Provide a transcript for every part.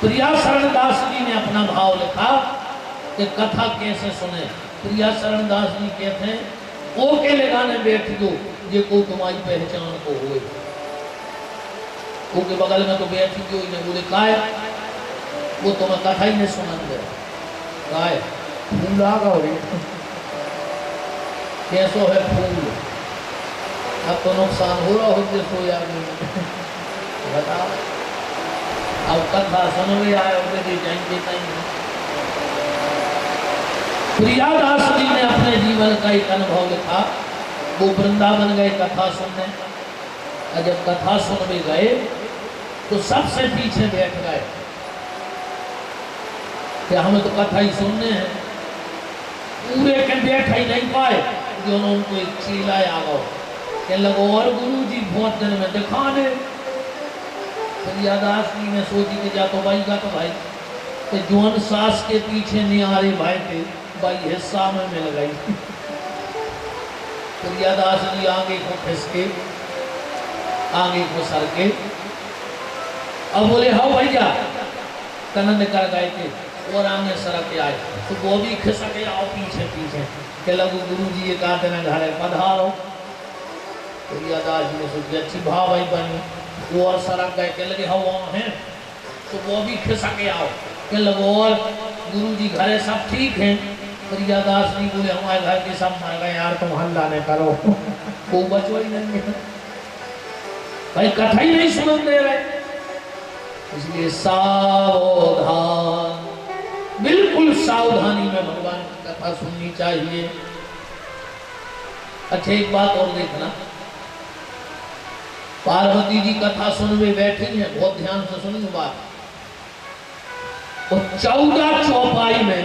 प्रिया शरण दास जी ने अपना भाव लिखा कि कथा कैसे सुने। प्रिया शरण दास जी कहते हैं ओ के लगाने बैठ दो ये को तुम्हारी पहचान को हुए। वो के बगल में तो बैठी क्यों ने बोले काय वो तो मैं कथा ही नहीं सुना दे काय फूल आ गए कैसो है फूल अब तो नुकसान हो रहा हो जैसो यार बता अब कथा सुन भी आए उनके जाएंगे कहीं। प्रियादास जी ने अपने जीवन का एक अनुभव लिखा। वो वृंदावन गए कथा सुनने और जब कथा सुन भी गए तो सबसे पीछे बैठ गए कि हमें तो कथा ही सुनने हैं। पूरे के बैठ ही नहीं पाए जो उनको एक चीला आ गो के लगो और गुरु जी बहुत दिन में दिखाने। प्रियादास जी ने सोची कि जा तो भाई का तो भाई तो जोन सास के पीछे नहीं आ रही भाई थे भाई हिस्सा में मिल गई। प्रियादास जी आगे को खिसके आगे को सर के अब बोले हाँ भैया कनंद कर गए थे और आगे सड़क के आए तो वो भी खिसके आओ पीछे पीछे के लगो गुरु जी एक आधे में घर पधारो। प्रियादास जी ने सोची अच्छी भाव आई बनी वो और सड़क गए के लगे हाँ वहाँ हैं तो वो भी खिसके आओ के लगो और गुरु जी घरे सब ठीक हैं। प्रियादास जी बोले हमारे घर के सब मर गए यार तुम हल्ला नहीं करो वो बचो ही नहीं भाई कथा ही नहीं सुन दे रहे। इसलिए सावधान बिल्कुल सावधानी में भगवान की कथा सुननी चाहिए। अच्छा एक बात और देखना पार्वती जी कथा सुनने बैठी हैं बहुत ध्यान से सुनिए बात। और 14 चौपाई में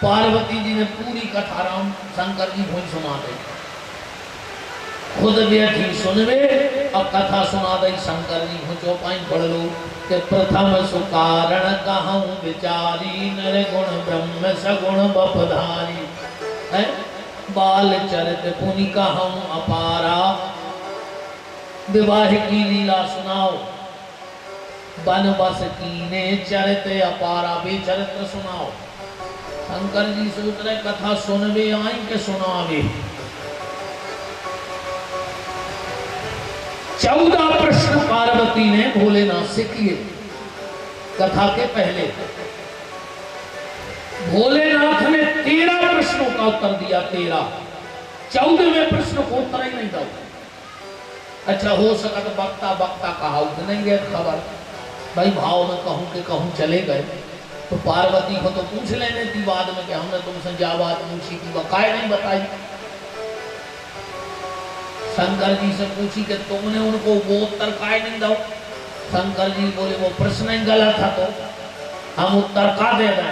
पार्वती जी ने पूरी कथा राम शंकर जी भोज सुना दी। खुद बैठी सुनवे अब कथा सुना दी शंकर जी को चौपाई पढ़ लो कि प्रथम सुकारण कहूँ विचारी निर्गुण ब्रह्म सगुण बपधारी है बाल चरित पुनि कहूँ अपारा। विवाह की लीला सुनाओ बन बस कीने चरित अपारा बेचरित्र सुनाओ। शंकर जी सोच रहे कथा सुनवे आई के सुनावे। 14 प्रश्न पार्वती ने भोलेनाथ से किए कथा के पहले। भोलेनाथ ने 13 प्रश्नों का उत्तर दिया 13। 14वें प्रश्न को उत्तर ही नहीं दिया। अच्छा हो सका तो बक्ता बक्ता कहा नहीं गए खबर भाई भाव में कहूं के कहूं चले गए तो पार्वती को तो पूछ लेने थी बाद में कि हमने तुमसे क्या बात पूछी थी बकाए नहीं बताई। शंकर जी से पूछी कि तुमने उनको वो उत्तर काय नहीं दो। शंकर जी बोले वो प्रश्न ही गलत था तो हम उत्तर का दे रहे।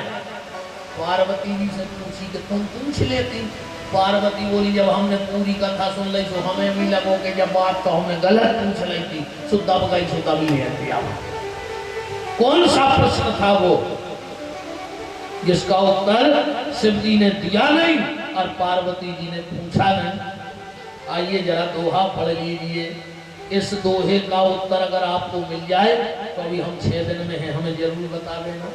पार्वती जी से पूछी कि तुम पूछ लेती। पार्वती बोली जब हमने पूरी कथा सुन ली तो हमें भी लगो कि जब बात तो हमें गलत पूछ ली थी सुद्धा बगाई सुद्धा भी है। कौन सा प्रश्न था वो जिसका उत्तर शिव जी ने दिया नहीं और पार्वती जी ने पूछा नहीं। आइए जरा दोहा पढ़ लीजिए। इस दोहे का उत्तर अगर आपको मिल जाए तो अभी हम 6 दिन में हैं हमें जरूर बता देना।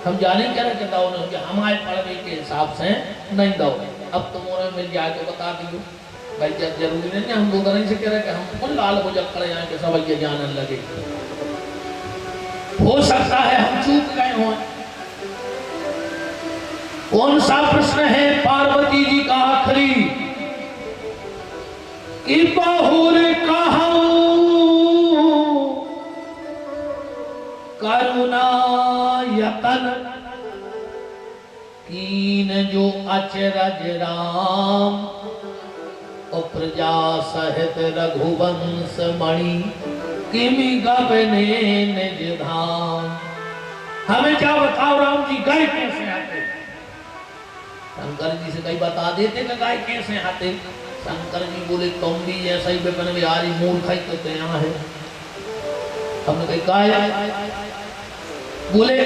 हम जाने क्या ना कहता हूँ कि हमारे पढ़ने के हिसाब से नहीं दो अब तुम्हारे मिल जाए तो बता दियो भाई जब जरूरी नहीं है। हम लोग नहीं से कह रहे कि हम फुल लाल हो जब खड़े आए कि सब ये जानने लगे। हो सकता है हम चूक गए हों। कौन सा प्रश्न है पार्वती जी का आखिरी बहुर कहूं करुणा यतन कीन जो अचरज राम और प्रजा सहित रघुवंश मणि किमि गबने निज धाम। हमें क्या बताओ राम जी गए कैसे आते। शंकर जी से कहीं बता देते कि गाय कैसे आते। शंकर जी बोले तुम भी ऐसा ही बेपन बिहारी मूर्ख ही तो यहाँ है। हमने कही गाय बोले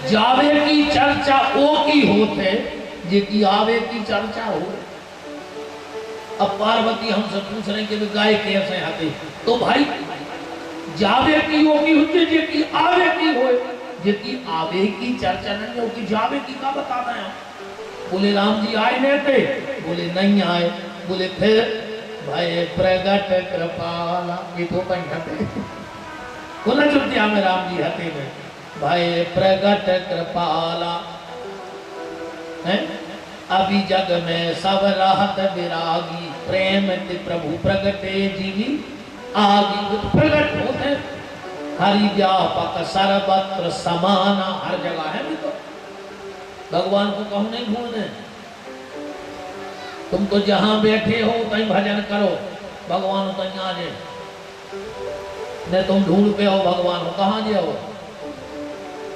जावे की चर्चा ओ की होते जे की आवे की चर्चा हो। अब पार्वती हमसे पूछ रहे कि गाय कैसे आते तो भाई जावे की ओ की होते जे की आवे की हो जेकी आवे की चर्चा नहीं हो कि जावे की का बताना है। बोले राम जी आए नहीं थे, बोले नहीं आए। बोले फिर भाई प्रगट कृपाला ये तो पंजाबी बोला चुतिया में राम जी हते में भाई प्रगट कृपाला है। अभी जग में सब राहत विरागी प्रेम ते प्रभु प्रगटे जीवी आगी। प्रगट होते हरि व्यापक सर्वत्र समाना, हर जगह है भी तो भगवान को कहूं नहीं ढूंढने। तुम तो जहां बैठे हो कहीं भजन करो, भगवान कहीं आ जाए। न तुम ढूंढ पे हो भगवान को कहां जाओ,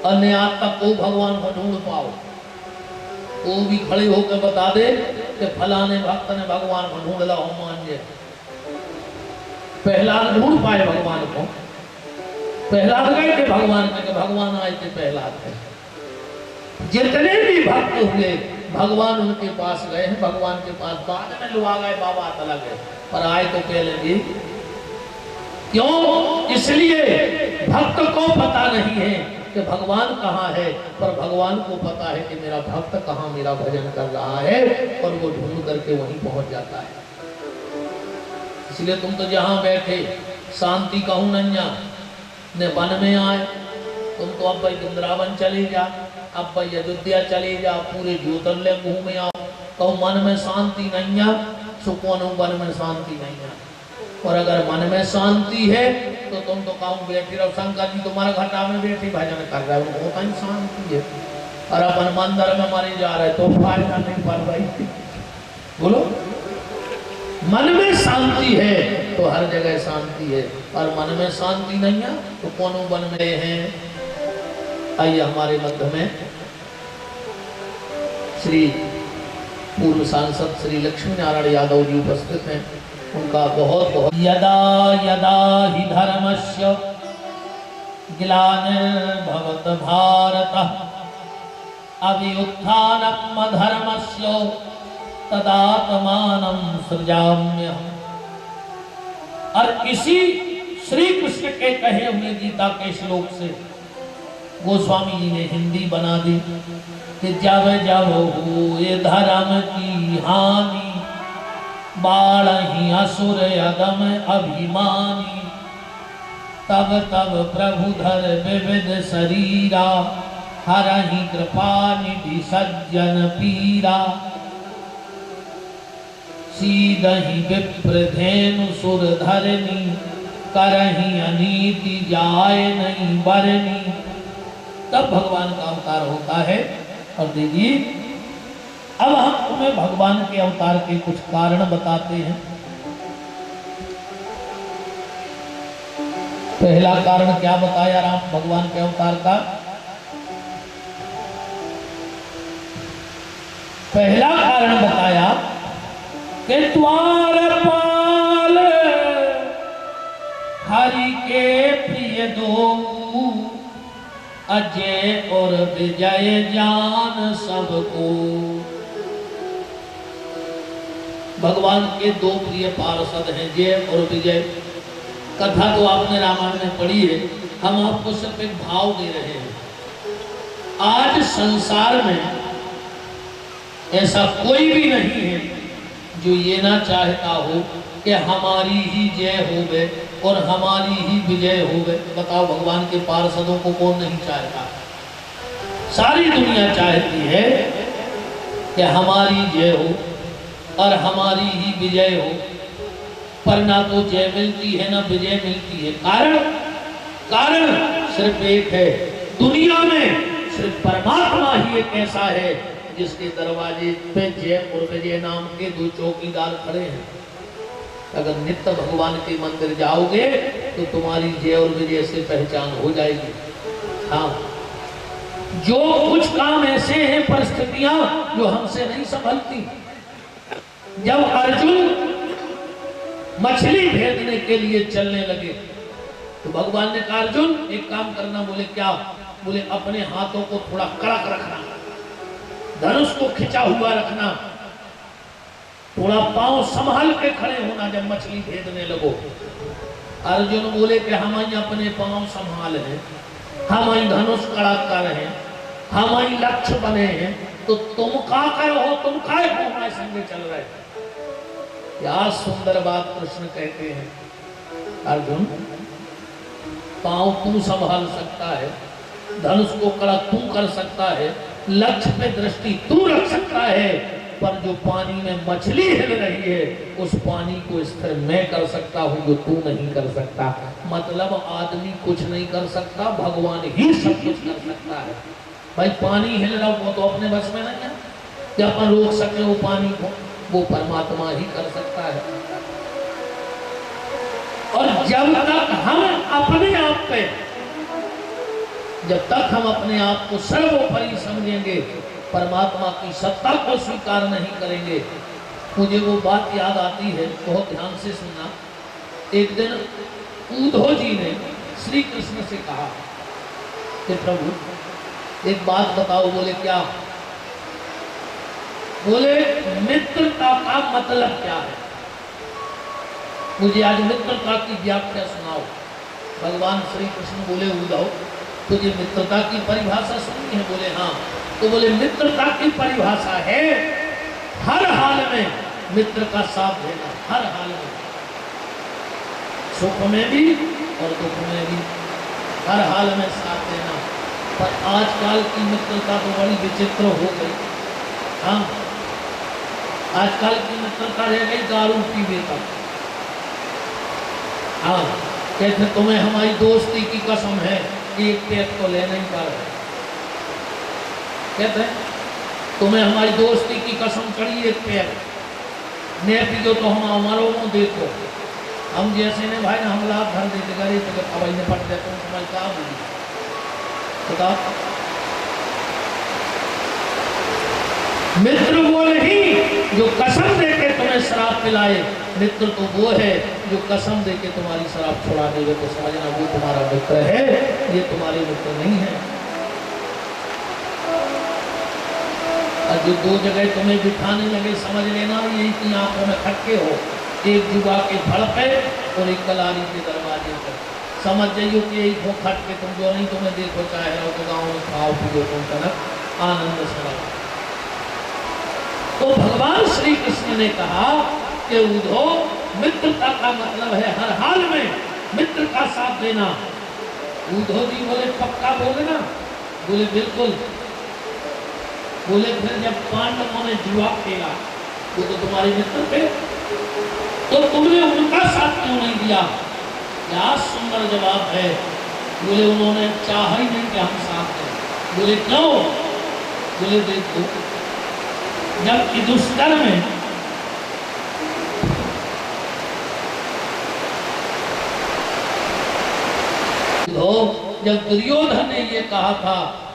अन्य आज तक को भगवान को ढूंढ पाओ। वो भी खड़े होकर बता दे कि फलाने भक्त ने भगवान को ढूंढ ला, मान जाए। पहला ढूंढ पाए भगवान को, पहला गए थे भगवान में कि भगवान आए थे पहला थे। जितने भी भक्त हुए भगवान उनके पास गए हैं, भगवान के पास बाद में लोग आ गए, बाबा तला गए, पर आए तो पहले भी। क्यों? इसलिए भक्त को पता नहीं है कि भगवान कहाँ है, पर भगवान को पता है कि मेरा भक्त कहाँ मेरा भजन कर रहा है, और वो ढूंढ करके वहीं पहुंच जाता है। इसलिए तुम तो जहां बैठे शांति कहूं नन्या ने वन में आए। तुम तो अब भाई वृंदावन चले जा, अब भाई अयोध्या चले जा, पूरे ज्योतिर्लिंग घूमे आओ, तो मन में शांति नहीं है, सुकून वन में शांति नहीं है। और अगर मन में शांति है तो तुम तो कहूँ बैठे रहो, शंकर जी तुम्हारे घटा में बैठे भजन कर रहे हो, वो कहीं शांति है। और अपन मंदिर में मरे जा रहे तो फायदा नहीं पर भाई। बोलो, मन में शांति है तो हर जगह शांति है, और मन में शांति नहीं है तो कौन वन में हैं। आइए हमारे मध्य में श्री पूर्व सांसद श्री लक्ष्मी नारायण यादव जी उपस्थित हैं। उनका बहुत बहुत यदा यदा हि धर्मस्य ग्लानिर्भवत भारत अभ्युत्थानम् अधर्मस्य तदात्मानं सृजाम्यहम्। और इसी श्री कृष्ण के कहे हुए गीता के श्लोक से गोस्वामी जी ने हिंदी बना दी कि जब जब हुए धर्म की हानि बाढ़हि असुर अदम अभिमानी तब तब प्रभु धर विविध शरीरा हरहि कृपा निधि सज्जन पीरा सीदहि विप्र धेनु सुर धरनी करहि अनीति जाय नहीं बरनी। तब भगवान का अवतार होता है। और देखिए अब हम तुम्हें भगवान के अवतार के कुछ कारण बताते हैं। पहला कारण क्या बताया राम भगवान के अवतार का? पहला कारण बताया कि द्वारपाल हरि के प्रिय दो अजय और विजय जान सबको। भगवान के दो प्रिय पार्षद हैं, जय और विजय। कथा तो आपने रामायण में पढ़ी है, हम आपको सिर्फ एक भाव दे रहे हैं। आज संसार में ऐसा कोई भी नहीं है जो ये ना चाहता हो कि हमारी ही जय हो गए और हमारी ही विजय हो गए। बताओ भगवान के पार्षदों को कौन नहीं चाहता? सारी दुनिया चाहती है कि हमारी जय हो और हमारी ही विजय हो, पर ना तो जय मिलती है ना विजय मिलती है। कारण सिर्फ एक है, दुनिया में सिर्फ परमात्मा ही एक ऐसा है जिसके दरवाजे पे जय और विजय नाम के दो चौकीदार खड़े हैं। अगर नित्य भगवान के मंदिर जाओगे तो तुम्हारी जय और विजय से पहचान हो जाएगी। हाँ, जो कुछ काम ऐसे हैं, परिस्थितियां जो हमसे नहीं संभलती। जब अर्जुन मछली भेजने के लिए चलने लगे तो भगवान ने कहा अर्जुन एक काम करना। बोले क्या? बोले अपने हाथों को थोड़ा कड़क रखना, धनुष को खिंचा हुआ रखना, थोड़ा पांव संभाल के खड़े होना जब मछली भेजने लगो। अर्जुन बोले कि हम अपने पांव संभाल हैं, हम ही धनुष कड़ा कर रहे हैं, हम ही लक्ष्य बने हैं, तो तुम का करो, तुम काय को हमारे संगे चल रहे। क्या सुंदर बात कृष्ण कहते हैं, अर्जुन पांव तू संभाल सकता है, धनुष को कड़ा तू कर सकता है, लक्ष्य पे दृष्टि तू रख सकता है, पर जो पानी में मछली हिल रही है उस पानी को स्थिर मैं कर सकता हूं, जो तू नहीं कर सकता। मतलब आदमी कुछ नहीं कर सकता, भगवान ही सब कुछ कर सकता है। भाई पानी हिल रहा वो तो अपने बस में नहीं है कि अपन रोक सके वो पानी को, वो परमात्मा ही कर सकता है। और जब तक हम अपने आप पे, जब तक हम अपने आप को सर्वोपरि समझेंगे, परमात्मा की सत्ता को स्वीकार नहीं करेंगे। मुझे वो बात याद आती है, बहुत ध्यान से सुनना। एक दिन उद्धव जी ने श्री कृष्ण से कहा कि प्रभु एक बात बताओ। बोले क्या? बोले मित्रता का मतलब क्या है? मुझे आज मित्रता की व्याख्या सुनाओ। भगवान श्री कृष्ण बोले उद्धव तुझे मित्रता की परिभाषा सुनी है? बोले हाँ। तो बोले मित्रता की परिभाषा है हर हाल में मित्र का साथ देना, हर हाल में, सुख में भी और दुख में भी, हर हाल में साथ देना। पर आजकल की मित्रता तो बड़ी विचित्र हो गई। हाँ, आजकल की मित्रता रह गई दारू पीने का। हाँ, कहते तुम्हें हमारी दोस्ती की कसम है कि एक पेट तो ले नहीं पा रहे। कहते हैं तुम्हें हमारी दोस्ती की कसम चढ़ी एक पेट ने पियो तो हम हमारो मुंह देखो। हम जैसे ने भाई हम लाभ भर देते गरीब तो भाई ने पट देते समझ क्या बोली बताओ। मित्र वो नहीं जो कसम देके तुम्हें शराब पिलाए, मित्र तो वो है जो कसम देके तुम्हारी शराब छुड़ा देवे। तो समझना वो तुम्हारा मित्र है, ये तुम्हारे मित्र नहीं है। और जो दो जगह तुम्हें बिठाने लगे समझ लेना यही की आंखों में खटके हो, एक जुआ के फड़ पे और एक कलारी के दरवाजे पर। समझ जाइयो कि एक हो खटके तुम जो नहीं तुम्हें देखो चाहे रहो तो गाँव में खाओ पियो तुम कनक आनंद से। तो भगवान श्री कृष्ण ने कहा कि उद्धव मित्रता का मतलब है हर हाल में मित्र का साथ देना। उद्धव जी बोले पक्का बोले ना? बोले बिल्कुल। बोले फिर जब पांडवों ने जुआ खेला वो तो तुम्हारे मित्र थे, तो तुमने उनका साथ क्यों नहीं दिया? क्या सुंदर जवाब है। बोले उन्होंने चाहा ही नहीं कि हम साथ दें। बोले क्यों? बोले देखो जब युधिष्ठिर में जब दुर्योधन ने ये कहा था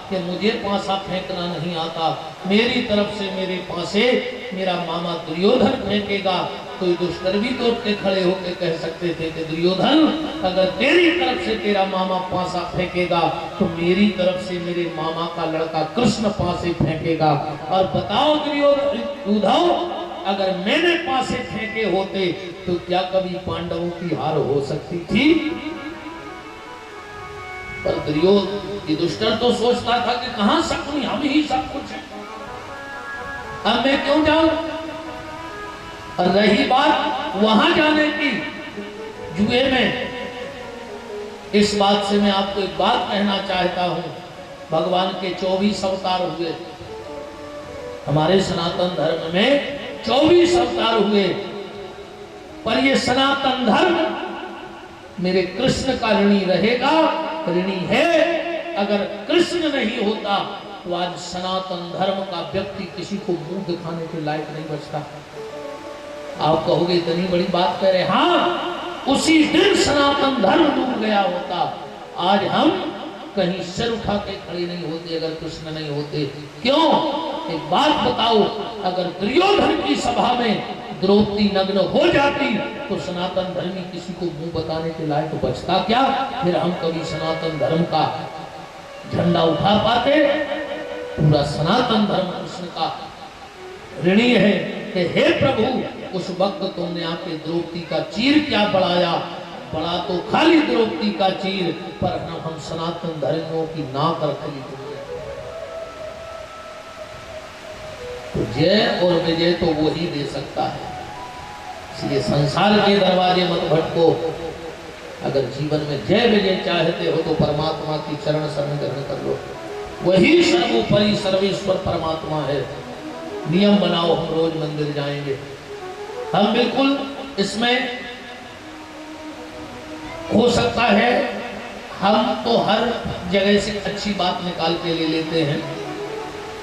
कि मुझे पासा फेंकना नहीं आता, मेरी तरफ से मेरे पासे मेरा मामा दुर्योधन फेंकेगा, तो युधिष्ठिर भी तो उठ खड़े होकर कह सकते थे कि दुर्योधन अगर तेरी तरफ से तेरा मामा पासा फेंकेगा तो मेरी तरफ से मेरे मामा का लड़का कृष्ण पासे फेंकेगा। और बताओ दुर्योधन उद्धव अगर मैंने पासे फेंके होते तो क्या कभी पांडवों की हार हो सकती थी? पर युधिष्ठिर तो सोचता था कि कहां शकुनी, हम ही सब कुछ है, अब मैं क्यों जाऊं? और रही बात वहां जाने की जुए में, इस बात से मैं आपको एक बात कहना चाहता हूं। भगवान के 24 अवतार हुए, हमारे सनातन धर्म में 24 अवतार हुए, पर ये सनातन धर्म मेरे कृष्ण का ऋणी रहेगा, ऋणी है। अगर कृष्ण नहीं होता तो आज सनातन धर्म का व्यक्ति किसी को मुंह दिखाने के लायक नहीं बचता। आप कहोगे इतनी बड़ी बात कह रहे, हाँ उसी दिन सनातन धर्म डूब गया होता। आज हम कहीं सिर उठा के खड़े नहीं होते अगर कृष्ण नहीं होते। क्यों? एक बात बताओ, अगर दुर्योधन की सभा में द्रौपदी नग्न हो जाती तो सनातन धर्मी किसी को मुंह बताने के लायक तो बचता क्या? फिर हम कभी सनातन धर्म का झंडा उठा पाते? पूरा सनातन धर्म कृष्ण का ऋणी है कि हे प्रभु उस वक्त तुमने आके द्रौपदी का चीर क्या बढ़ाया, बड़ा तो खाली द्रौपदी का चीर, पर हम सनातन धर्मियों की नाक रखी। तो जय और विजय तो वो ही दे सकता है। इसलिए संसार के दरवाजे मत भटको। अगर जीवन में जय विजय चाहते हो तो परमात्मा की चरण शरण ग्रहण कर लो। वही सर्वोपरि सर्वेश्वर परमात्मा है। नियम बनाओ, हम रोज मंदिर जाएंगे। हम बिल्कुल इसमें हो सकता है हम तो हर जगह से अच्छी बात निकाल के ले लेते हैं।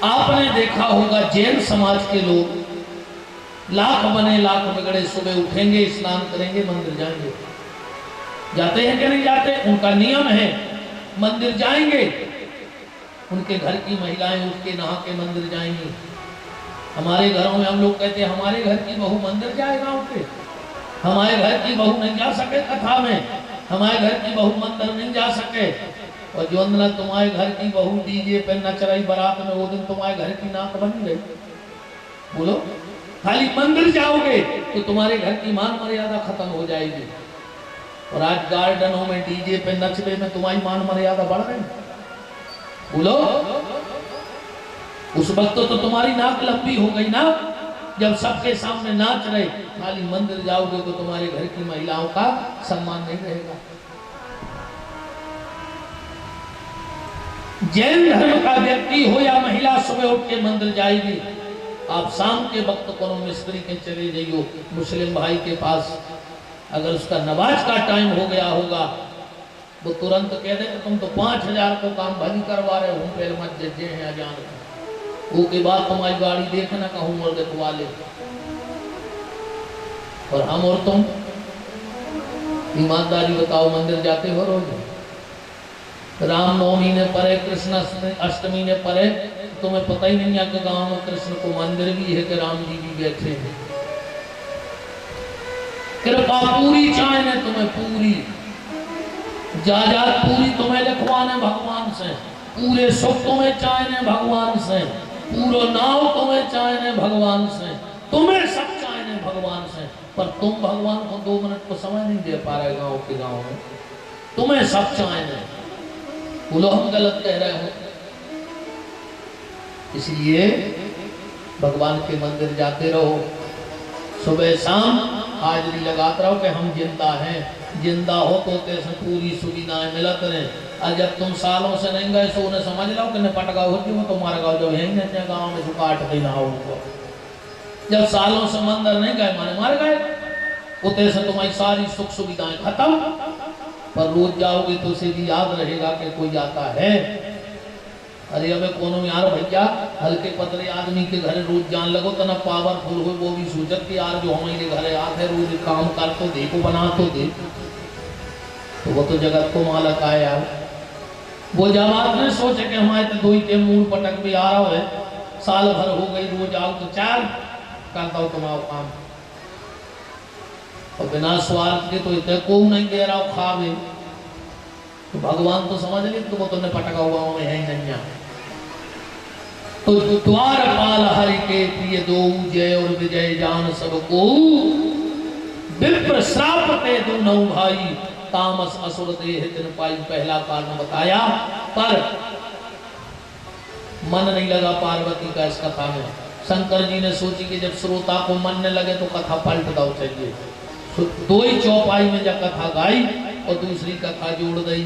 आपने देखा होगा जैन समाज के लोग लाख बने लाख बिगड़े सुबह उठेंगे, स्नान करेंगे, मंदिर जाएंगे। जाते हैं कि नहीं जाते? उनका नियम है, मंदिर जाएंगे। उनके घर की महिलाएं उठ के नहा के मंदिर जाएंगी। हमारे घरों में हम लोग कहते हैं हमारे घर की बहू मंदिर जाएगा उठ के। हमारे घर की बहू नहीं जा सके कथा में, हमारे घर की बहू मंदिर नहीं जा सके। और जो अंदर तुम्हारे घर की बहू डीजे पे नच रही बारात में, वो दिन तुम्हारे घर की नाक बन गई। बोलो, खाली मंदिर जाओगे तो तुम्हारे घर की मान मर्यादा खत्म हो जाएगी। और आज गार्डनों में डीजे पे नचने में तुम्हारी मान मर्यादा बढ़ रही। बोलो, उस वक्त तो तुम्हारी नाक लंबी हो गई ना, जब सबके सामने नाच रहे। खाली मंदिर जाओगे तो तुम्हारे घर की महिलाओं का सम्मान नहीं रहेगा। जैन धर्म का व्यक्ति हो या महिला सुबह उठ के मंदिर जाएगी। आप शाम के वक्त कोनो मिस्त्री के चले जाइयो मुस्लिम भाई के पास, अगर उसका नमाज का टाइम हो गया होगा वो तुरंत कह दे कि तुम तो 5000 को काम भली करवा रहे हो, पहले मत जज्जे हैं अजान वो के बाद तुम्हारी गाड़ी देखना कहूँ और देखवा ले। और हम और तुम ईमानदारी बताओ, मंदिर जाते हो रोज? रामनवमी ने परे, कृष्ण अष्टमी ने परे, तुम्हें पता ही नहीं है कि गांव में कृष्ण को मंदिर भी है कि राम जी भी बैठे हैं। कृपा पूरी चाहिए तुम्हें, पूरी जायदाद पूरी तुम्हें लिखवाने भगवान से, पूरे सुख तुम्हें चाहिए भगवान से, पूरा नाव तुम्हें चाहिए भगवान से, तुम्हें सब चाहिए भगवान से। पर तुम भगवान को 2 मिनट को समय नहीं दे पा रहे गांव के गांव में। तुम्हें सब चाहिए। बोलो, हम गलत कह रहे हो? इसलिए भगवान के मंदिर जाते रहो, सुबह शाम हाजरी लगाते रहो कि हम जिंदा हैं। जिंदा हो तो कैसे पूरी सुविधाएं मिलत रहे। और जब तुम सालों से नहीं गए तो उन्हें समझ लो कि पटका होती हो तुम्हारा गाँव जब यही नहीं गाँव में सुखा 8 दिन आओ उनको। जब सालों से मंदिर नहीं गए माने मार गए, उतने से तुम्हारी सारी सुख सुविधाएं खत्म। पर रोज जाओगे तो उसे भी याद रहेगा कि कोई आता है। अरे अबे कोनो यार भैया हल्के पतले आदमी के घर रोज जान लगो तो ना पावरफुल हो, वो भी सोचत कि यार जो हमारे घर आते रोज काम कर तो देखो, बना तो दे। तो वो तो जगत को मालक आया यार। वो जमात ने सोचे कि हमारे तो 2 के मूल पटक भी आ रहा है, साल भर हो गई, रोज आओ तो 4 करता हो तुम्हारा काम। और बिना स्वार्थ के तो इतने को नहीं दे रहा हो खावे। तो भगवान तो समझ ली तो वो तुमने पटका हुआ में है ही नहीं। तो द्वारपाल हरि के प्रिय दो, जय और विजय जान सबको। विप्र श्रापते दोनों भाई, तामस असुर देह तिन पाई। पहला कारण बताया, पर मन नहीं लगा पार्वती का इस कथा में। शंकर जी ने सोची कि जब श्रोता को मन न लगे तो कथा पलट दो चाहिए। तो 2 ही चौपाई में जब कथा गाई और दूसरी कथा जोड़ दी।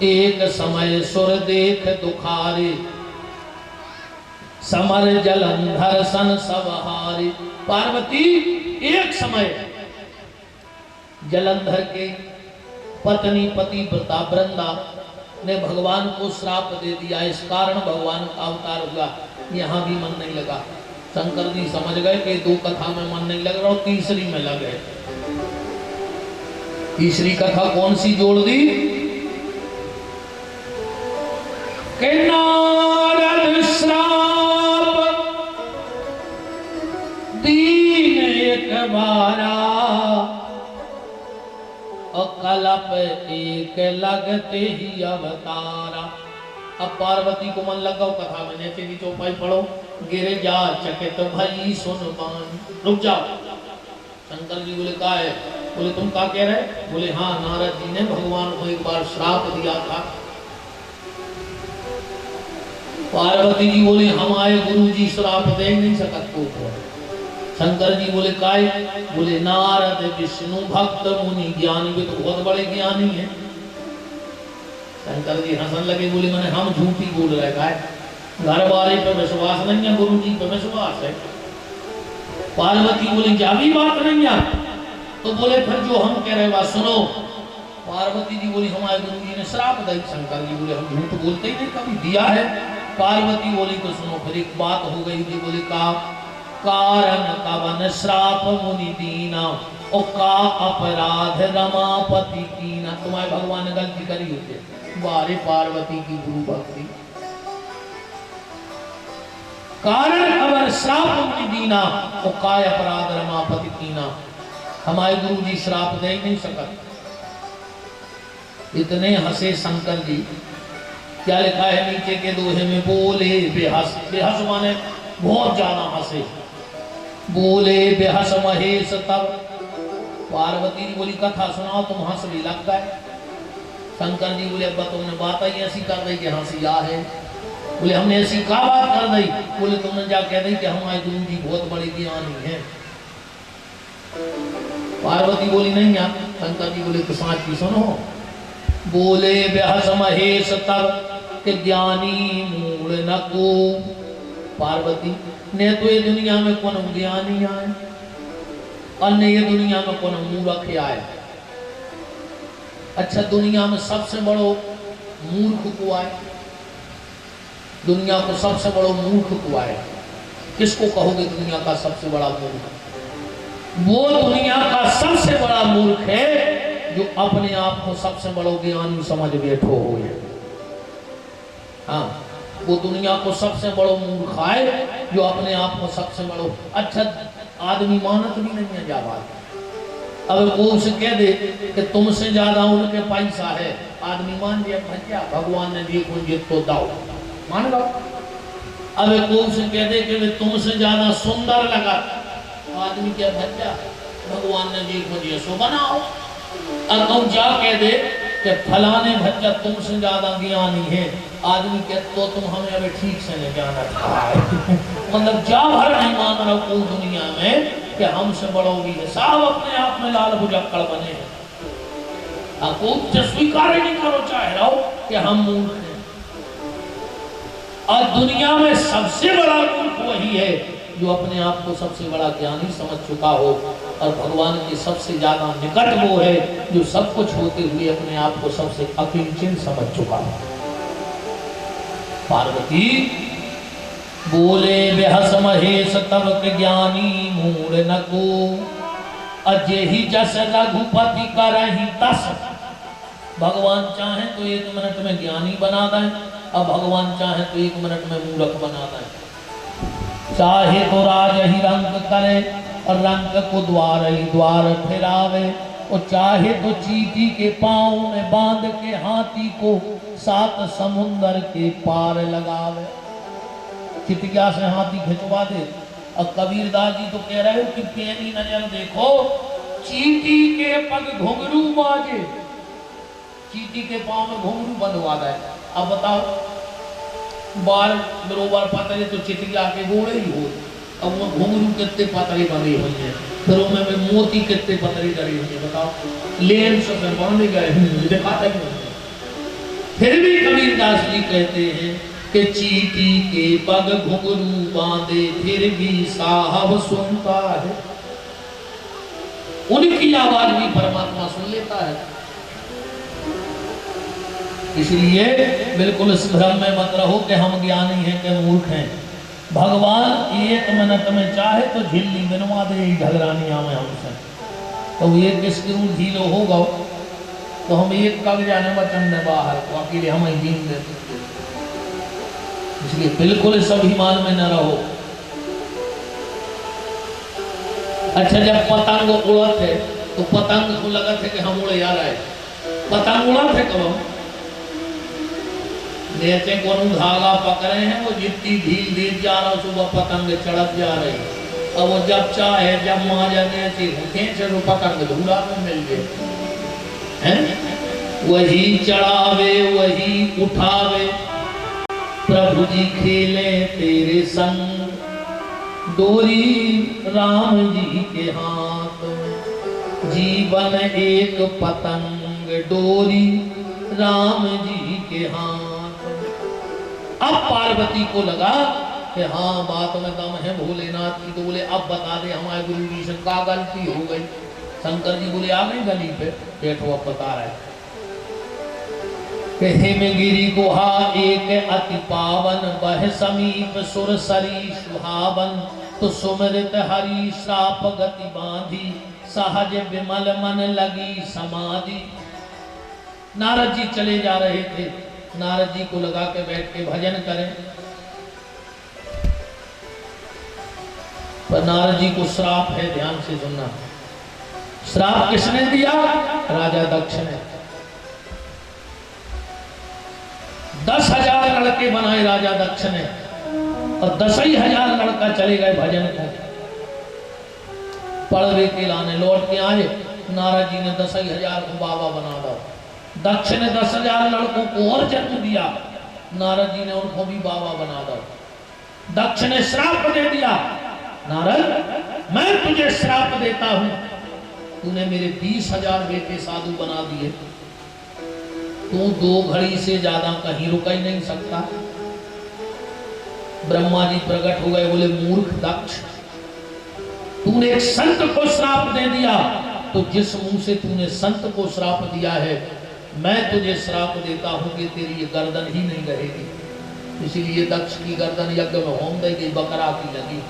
एक समय सुर देख दुखारे, समर जलंधर सन सब हारे। पार्वती एक समय जलंधर के पत्नी पतिव्रता वृंदा ने भगवान को श्राप दे दिया। इस कारण भगवान का अवतार हुआ। यहाँ भी मन नहीं लगा। शंकर जी समझ गए कि 2 कथा में मन नहीं लग रहा और तीसरी में लग गए। तीसरी कथा कौन सी जोड़ दी कि नारद श्राप दीन एक बारा, और कलप एक लगते ही अवतारा। अब पार्वती को मन लगा कथा में, नीचे की चौपाई पढ़ो। गिर जा चकित भई सुन पान। रुक जाओ। शंकर जी बोले का है बोले तुम क्या कह रहे? बोले हाँ, नारद जी ने भगवान को एक बार श्राप दिया था। पार्वती जी बोले हम आए गुरु जी श्राप दे नहीं सकते को। शंकर जी बोले काय? बोले नारद विष्णु भक्त मुनि ज्ञानी, वे तो बहुत बड़े ज्ञानी हैं। शंकर जी हंसन लगे, बोले मैंने हम झूठी बोल रहे काय? घर वाले पे विश्वास नहीं है, गुरु जी पे विश्वास है। पार्वती बोले क्या भी बात नहीं है? तो बोले फिर जो हम कह रहे बात सुनो। पार्वती जी बोली हमारे गुरु जी ने श्राप दी। शंकर जी बोले हम झूठ बोलते ही नहीं, कभी दिया है। पार्वती बोली तो सुनो, फिर एक बात हो गई थी। बोली का कारण कवन श्राप मुनि दीना, और का अपराध रमापति कीना। तुम्हारे भगवान ने गलती करी होते, बारे पार्वती की गुरु भक्ति। कारण कवन श्राप मुनि दीना, और का अपराध रमापति कीना। हमारे गुरु जी श्राप दे ही नहीं सकते। इतने हंसे शंकर जी। क्या लिखा है नीचे के दोहे में? बोले बेहस। बेहस माने बहुत ज्यादा हंसे। बोले बेहस महेश तब। पार्वती जी बोली कथा सुनाओ, तुम हंस भी लग गए। शंकर जी बोले अब्बा तुमने बात ही ऐसी कर दी कि हंसिया है। बोले हमने ऐसी क्या बात कर दी? बोले तुमने जा कह दी कि हमारे गुरु जी बहुत बड़े ज्ञानी हैं। पार्वती बोली नहीं यार। शंकर जी बोले तो साथ की सुनो। बोले बेहस महेश तब के ज्ञानी मूल न को। पार्वती ने तो ये दुनिया में कौन ज्ञानी आए, अन्य ये दुनिया में कौन मूर्ख आए। अच्छा दुनिया में सबसे बड़ो मूर्ख को आए, दुनिया को सबसे बड़ो मूर्ख को आए। किसको कहोगे दुनिया का सबसे बड़ा मूर्ख? वो दुनिया का सबसे बड़ा मूर्ख है जो अपने आप को सबसे बड़ो ज्ञानी समझ बैठो हो। हाँ, वो दुनिया को सबसे बड़ो मूर्ख है जो अपने आप को सबसे बड़ो। अच्छा आदमी मानत भी नहीं है जाबाज। अब वो उसे कह दे कि तुमसे ज्यादा उनके पैसा है, आदमी मान दिया भैया भगवान ने देखो ये तो दाओ मान लो। अब वो उसे कह दे कि तुमसे ज्यादा सुंदर लगा, आदमी क्या भैया भगवान ने देखो ये सो बनाओ। और तुम जा कह दे कि फलाने भज्जा तुमसे ज्यादा ज्ञानी है, आदमी के तो तुम हमें अभी ठीक से नहीं जाना था। मतलब जा भर नहीं मान रहा कोई दुनिया में कि हमसे बड़ो भी है। सब अपने आप में लाल भुजक्कड़ बने हैं। आपको स्वीकार ही नहीं करो चाहे रहो कि हम मूर्ख हैं। और दुनिया में सबसे बड़ा मूर्ख वही है जो अपने आप को सबसे बड़ा ज्ञानी समझ चुका हो। और भगवान के सबसे ज्यादा निकट वो है जो सब कुछ होते हुए अपने आप को सबसे अकिंचन समझ चुका हो। पार्वती बोले बेहस महेश तब के ज्ञानी मूड न को, अजय ही जस रघुपति करहि तस। भगवान चाहे तो 1 मिनट में ज्ञानी बना दें, और भगवान चाहे तो 1 मिनट में मूर्ख बना दें। चाहे तो राज ही रंग करे और रंग को द्वार ही द्वार फिरावे, और चाहे तो चींटी के पाँव में बांध के हाथी को 7 समुंदर के पार लगावे। चिटिया से हाथी खिंचवा दे। और कबीरदास जी तो कह रहे हो कि पेनी नजर देखो, चींटी के पग घुंघरू बाजे, चींटी के पाँव में घुंघरू बंधवा दे। अब बताओ बार बरोबर पतरे तो चिटिया के गोड़े ही हो। अब वो घुंघरू कितने पतरे बंधे हुए हैं, फिर उनमें मोती कितने पतरे डरे हुए हैं। बताओ लेन से बांधे गए दिखाते नहीं। फिर भी कबीरदास जी कहते हैं कि चींटी के पग घुंघरू बांधे फिर भी साहब सुनता है। उनकी आवाज भी परमात्मा सुन लेता है। इसलिए बिल्कुल इस भ्रम में मत रहो कि हम ज्ञानी हैं कि मूर्ख हैं। भगवान 1 मिनट में चाहे तो झिल्ली बनवा दे झगड़ानिया में हमसे। तो ये किसके रूप झीलो होगा तो हम एक कब जाने वचन में बाहर तो अकेले हम ही जीन देते। इसलिए बिल्कुल इस अभिमान में न रहो। अच्छा जब पतंग उड़त है तो पतंग को लगा थे कि हम उड़े जा रहे, पतंग उड़ा थे कब हम जैसे को धागा पकड़े हैं, वो जितनी ढील ढील जा रहा सुबह पतंग चढ़त जा रही। अब वो जब चाहे जब माँ जाने से पकड़ के धूला में मिल गए हैं। वही चढ़ावे वही उठावे, प्रभु जी खेले तेरे संग, डोरी राम जी के हाथ, जीवन एक पतंग डोरी राम जी के हाथ। अब पार्वती को लगा कि हाँ बात में दम है भोलेनाथ की, तो बोले अब बता दे हमारे गुरु जी से क्या गलती हो गई। शंकर जी बोले आ गई गली पे, बैठो अब बता रहे। हिमगिरी गुहा एक अति पावन, बह समीप सुर सरी सुहावन, तो सुमृत हरि श्राप गति बांधी, सहज विमल मन लगी समाधि। नारद जी चले जा रहे थे, नारद जी को लगा के बैठ के भजन करें, पर नारद जी को श्राप है, ध्यान से सुनना। श्राप किसने दिया? राजा दक्ष ने। 10,000 लड़के बनाए राजा दक्ष ने, और 10,000 लड़का चले गए भजन को पढ़वे के लाने। लौट के आए, नारद जी ने 10,000 को बाबा बना दो। दक्ष ने 10,000 लड़कों को और जन्म दिया, नारद जी ने उनको भी बाबा बना दो। दक्ष ने श्राप दे दिया, नारद मैं तुझे श्राप देता हूं, तूने मेरे 20,000 बेटे साधु बना दिए, तू 2 घड़ी से ज्यादा कहीं रुक ही नहीं सकता। ब्रह्मा जी प्रकट हो गए, बोले मूर्ख दक्ष, तूने एक संत को श्राप दे दिया, तो जिस मुंह से तूने संत को श्राप दिया है, मैं तुझे श्राप देता हूं कि तेरी ये गर्दन ही नहीं रहेगी। इसीलिए दक्ष की गर्दन यज्ञ में होम दे गई, बकरा की लगी।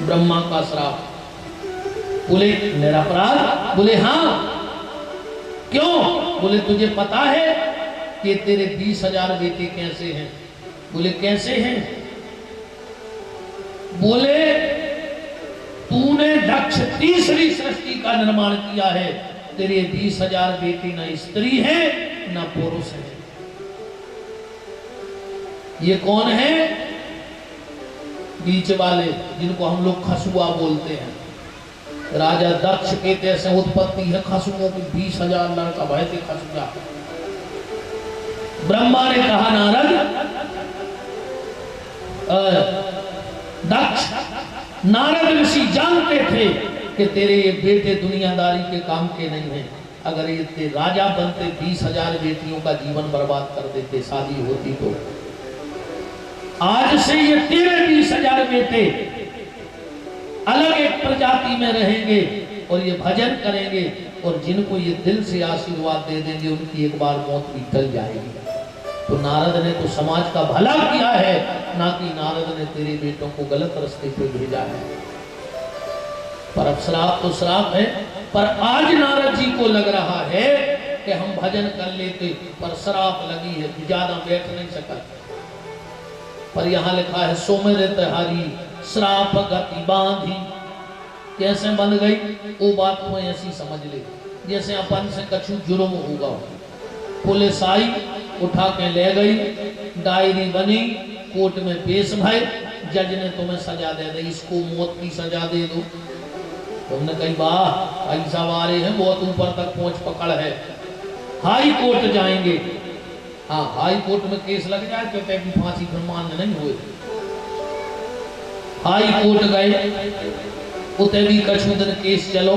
ब्रह्मा का श्राप। बोले निरपराध? बोले हाँ। क्यों? बोले तुझे पता है कि तेरे 20,000 बेटे कैसे हैं? बोले कैसे हैं? बोले तूने दक्ष तीसरी सृष्टि का निर्माण किया है, तेरे 20,000 बेटे न स्त्री है न पुरुष है। ये कौन है? बीच वाले, जिनको हम लोग खसुआ बोलते हैं। राजा दक्ष के कैसे उत्पत्ति है खसुओं की, 20,000 लड़का भय थे खसुआ। ब्रह्मा ने कहा नारद, दक्ष, नारद ऋषि जानते थे कि तेरे ये बेटे दुनियादारी के काम के नहीं हैं। अगर ये राजा बनते 20,000 बेटियों का जीवन बर्बाद कर देते, शादी होती तो। आज से ये तेरे 20,000 बेटे अलग एक प्रजाति में रहेंगे और ये भजन करेंगे, और जिनको ये दिल से आशीर्वाद दे देंगे उनकी एक बार मौत भी टल जाएगी। तो नारद ने तो समाज का भला किया है, ना कि नारद ने तेरे बेटों को गलत रास्ते पे भेजा है। पर अब श्राप तो श्राप है, पर आज नारद जी को लग रहा है कि हम भजन कर लेते, पर श्राप लगी है, ज्यादा बैठ नहीं सका। पर यहाँ लिखा है सुमिरत हरि श्राप गति बांधी। कैसे बन गई वो बात को ऐसी समझ ले, जैसे अपन से कछु जुर्म होगा। पुलिस आई, उठा के ले गई, डायरी बनी, कोर्ट में पेश भय, जज ने तुम्हें सजा दे दी, इसको मौत की सजा दे दो। तुमने कही वाह ऐसा वारे हैं, बहुत ऊपर तक पहुंच पकड़ है, हाई कोर्ट जाएंगे। हाँ, हाई कोर्ट में केस लग जाए तो की फांसी फिर मान्य नहीं हुए। हाई कोर्ट गए, उते भी कछु दिन केस चलो,